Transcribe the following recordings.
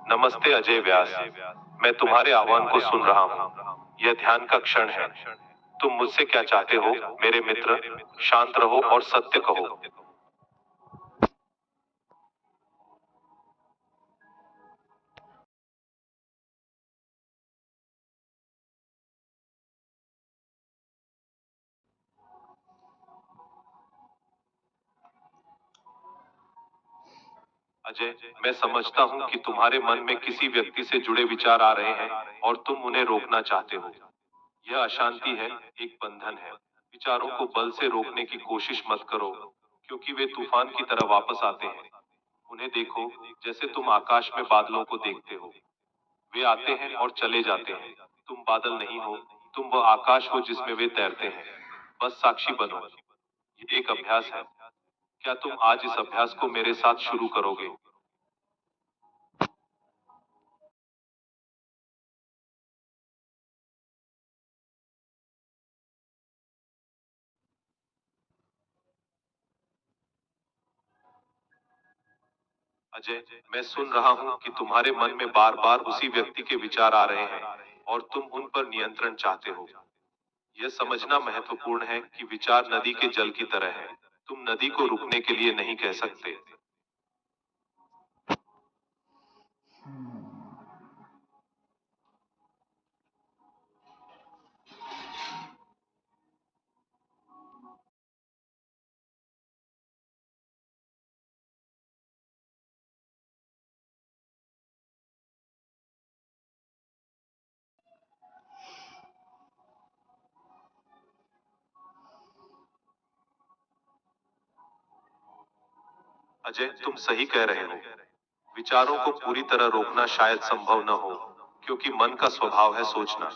नमस्ते अजय व्यास। मैं तुम्हारे आह्वान को सुन रहा हूँ। यह ध्यान का क्षण है। तुम मुझसे क्या चाहते हो मेरे मित्र? शांत रहो और सत्य कहो। अजय, मैं समझता हूँ कि तुम्हारे मन में किसी व्यक्ति से जुड़े विचार आ रहे हैं और तुम उन्हें रोकना चाहते हो। यह अशांति है, एक बंधन है। विचारों को बल से रोकने की कोशिश मत करो, क्योंकि वे तूफान की तरह वापस आते हैं। उन्हें देखो जैसे तुम आकाश में बादलों को देखते हो। वे आते हैं और चले जाते हैं। तुम बादल नहीं हो, तुम वह आकाश हो जिसमें वे तैरते हैं। बस साक्षी बनो। ये एक अभ्यास है। क्या तुम आज इस अभ्यास को मेरे साथ शुरू करोगे? अजय, मैं सुन रहा हूँ कि तुम्हारे मन में बार बार उसी व्यक्ति के विचार आ रहे हैं और तुम उन पर नियंत्रण चाहते हो। यह समझना महत्वपूर्ण है कि विचार नदी के जल की तरह है। तुम नदी को रुकने के लिए नहीं कह सकते। अजय, तुम सही कह रहे हो। विचारों को पूरी तरह रोकना शायद संभव न हो, क्योंकि मन का स्वभाव है सोचना।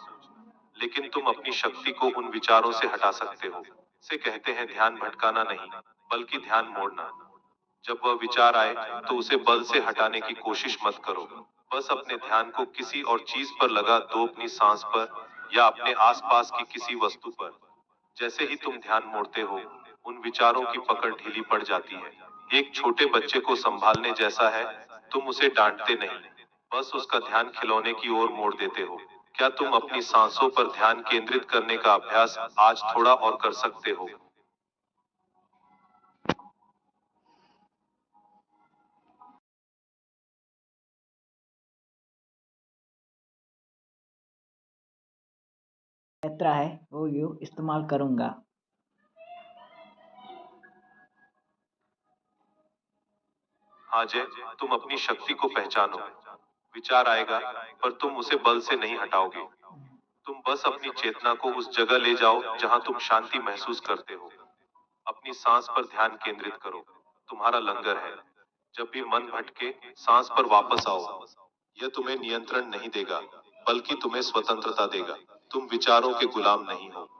लेकिन तुम अपनी शक्ति को उन विचारों से हटा सकते हो। से कहते हैं ध्यान भटकाना नहीं, बल्कि ध्यान मोड़ना। जब वह विचार आए, तो उसे बल से हटाने की कोशिश मत करो। बस अपने ध्यान को किसी और चीज पर लगा दो, अपनी सांस पर या अपने आसपास की किसी वस्तु पर। जैसे ही तुम ध्यान मोड़ते हो, उन विचारों की पकड़ ढीली पड़ जाती है। एक छोटे बच्चे को संभालने जैसा है। तुम उसे डांटते नहीं, बस उसका ध्यान खिलौने की ओर मोड़ देते हो। क्या तुम अपनी सांसों पर ध्यान केंद्रित करने का अभ्यास आज थोड़ा और कर सकते हो? यात्रा है वो यू इस्तेमाल करूंगा। हाँ जय, तुम अपनी शक्ति को पहचानो। विचार आएगा, पर तुम उसे बल से नहीं हटाओगे। तुम बस अपनी चेतना को उस जगह ले जाओ जहां तुम शांति महसूस करते हो। अपनी सांस पर ध्यान केंद्रित करो। तुम्हारा लंगर है। जब भी मन भटके, सांस पर वापस आओ। यह तुम्हें नियंत्रण नहीं देगा, बल्कि तुम्हें स्वतंत्रता देगा। तुम विचारों के गुलाम नहीं हो।